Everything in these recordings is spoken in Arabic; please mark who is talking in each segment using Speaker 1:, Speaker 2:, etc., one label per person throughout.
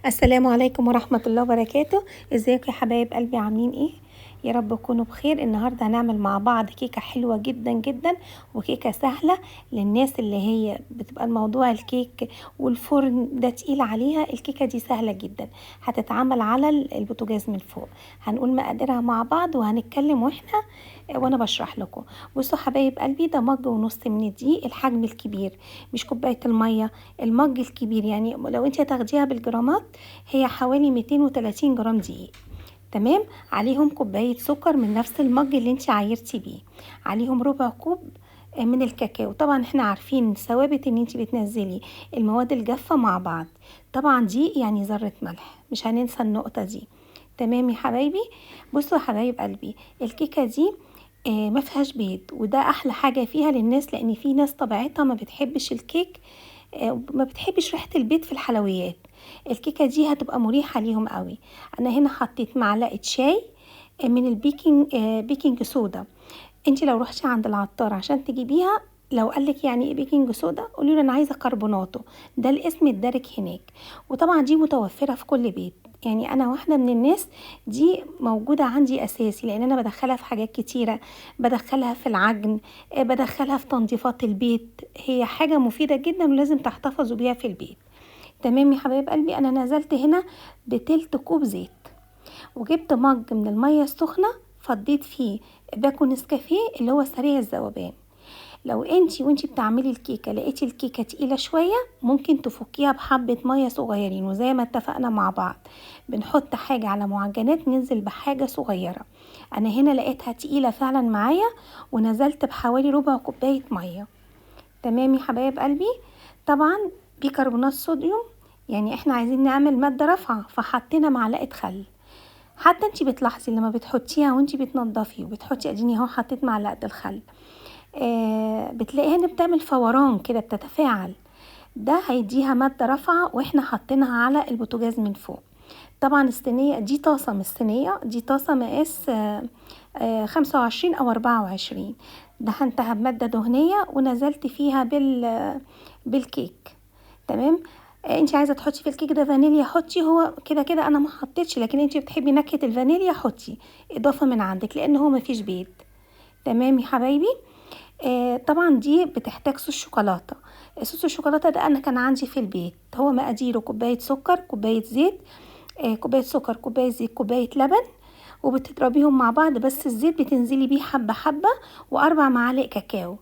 Speaker 1: السلام عليكم ورحمة الله وبركاته. ازيكم يا حبايب قلبي، عاملين ايه؟ يا رب تكونوا بخير. النهارده هنعمل مع بعض كيكه حلوه جدا جدا وكيكه سهله للناس اللي هي بتبقى الموضوع الكيك والفرن ده تقيل عليها. الكيكه دي سهله جدا، هتتعمل على البوتاجاز من فوق. هنقول مقاديرها مع بعض وهنتكلم وانا بشرح لكم. بصوا حبايب قلبي، ده مج ونص من الدقيق الحجم الكبير، مش كوبايه الميه، المج الكبير. يعني لو انت هتاخديها بالجرامات هي حوالي 230 جرام دقيق. تمام. عليهم كوبايه سكر من نفس المج اللي انت عايرتي بيه. عليهم ربع كوب من الكاكاو. طبعا احنا عارفين ثوابت ان انت بتنزلي المواد الجافه مع بعض. طبعا دي يعني ذره ملح، مش هننسى النقطه دي. تمام يا حبايبي. بصوا يا حبايب قلبي، الكيكه دي ما فيهاش بيض، وده احلى حاجه فيها للناس، لان في ناس طبيعتها ما بتحبش الكيك، ما بتحبش ريحه البيض في الحلويات. الكيكه دي هتبقى مريحه ليهم قوي. انا هنا حطيت معلقه شاي من بيكنج صودا. انت لو رحتي عند العطار عشان تجيبيها، لو قالك يعني ايه بيكنج صودا قولي له انا عايزه كربوناتو، ده الاسم الدارج هناك. وطبعا دي متوفره في كل بيت، يعني انا واحده من الناس دي موجوده عندي اساسي، لان انا بدخلها في حاجات كتيره. بدخلها في العجن، بدخلها في تنظيفات البيت. هي حاجه مفيده جدا ولازم تحتفظوا بيها في البيت. تمام يا حبايب قلبي. انا نزلت هنا بتلت كوب زيت، وجبت مج من الميه السخنه فضيت فيه باكو نسكافيه اللي هو سريع الذوبان. لو وانتي بتعملي الكيكه لقيتي الكيكه تقيله شويه، ممكن تفكيها بحبه ميه صغيرين، وزي ما اتفقنا مع بعض بنحط حاجه على معجنات ننزل بحاجه صغيره. انا هنا لقيتها تقيله فعلا معايا، ونزلت بحوالي ربع كوبايه ميه. تمام يا حبايب قلبي. طبعا بيكربونات صوديوم، يعني احنا عايزين نعمل ماده رافعه، فحطينا معلقه خل. حتى انتي بتلاحظي لما بتحطيها وانتي بتنضفي وبتحطي، اديني اهو حطيت معلقه الخل، بتلاقيها ان بتعمل فوران كده، بتتفاعل. ده هيديها ماده رافعه، واحنا حاطينها على البوتاجاز من فوق. طبعا الصينيه دي طاسه، مش صينيه، دي طاسه مقاس 25 او 24. دهنتها بماده دهنيه ونزلت فيها بالكيك. تمام. انت عايزه تحطي في الكيك ده فانيليا حطي، هو كده كده انا ما حطيتش، لكن انت بتحبي نكهه الفانيليا حطي اضافه من عندك، لان هو ما فيش بيض. تمام يا حبايبي. طبعا دي بتحتاج صوص شوكولاته. صوص الشوكولاته ده انا كان عندي في البيت، هو مقاديره كوبايه سكر، كوبايه زيت، كوبايه سكر، كوبايه زيت، كوبايه لبن، وبتضربيهم مع بعض، بس الزيت بتنزلي بيه حبه حبه، واربع معالق كاكاو.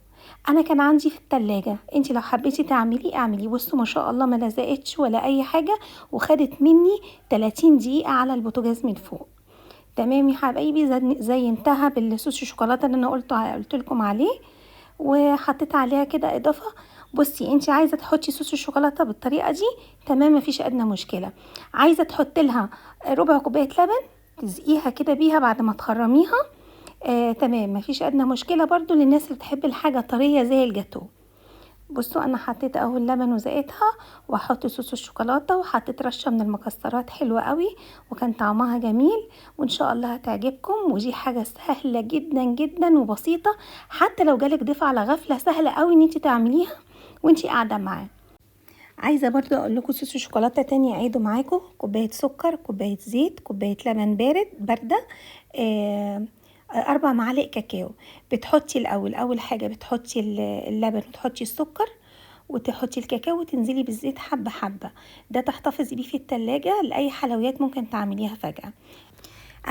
Speaker 1: انا كان عندي في التلاجة، انت لو حبيتي اعملي. بصوا ما شاء الله ما لزقتش ولا اي حاجه، وخدت مني 30 دقيقه على البوتاجاز من فوق. تمام يا حبايبي. زينتها بالصوص الشوكولاته اللي انا قلت لكم عليه، وحطيت عليها كده اضافه. بصي انت عايزه تحطي صوص الشوكولاته بالطريقه دي، تمام، مفيش ادنى مشكله. عايزه تحطي لها ربع كوبايه لبن تزقيها كده بيها بعد ما تخرميها، تمام، مفيش ادنى مشكله برضو للناس اللي بتحب الحاجه طريه زي الجاتو. بصوا انا حطيت اهو اللبن وزقتها، وهحط صوص الشوكولاته، وحطيت رشه من المكسرات حلوه قوي، وكان طعمها جميل، وان شاء الله هتعجبكم. ودي حاجه سهله جدا جدا وبسيطه، حتى لو جالك ضيف على غفله سهله قوي ان انت تعمليها وانت قاعده معاه. عايزه برضو اقول لكم صوص الشوكولاته تاني اعيده معاكم: كوبايه سكر، كوبايه زيت، كوبايه لبن بارده، 4 معالق كاكاو. بتحطي الاول، اول حاجه بتحطي اللبن وتحطي السكر وتحطي الكاكاو وتنزلي بالزيت حبه حبه. ده تحتفظي بيه في التلاجة لاي حلويات ممكن تعمليها فجاه.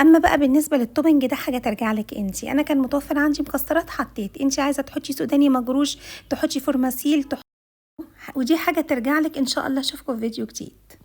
Speaker 1: اما بقى بالنسبه للتوبنج ده حاجه ترجع لك انتي. انا كان متوفر عندي مكسرات حطيت، انتي عايزه تحطي سوداني مجروش، تحطي فورماسيل، ودي حاجه ترجع لك. ان شاء الله اشوفكم في فيديو جديد.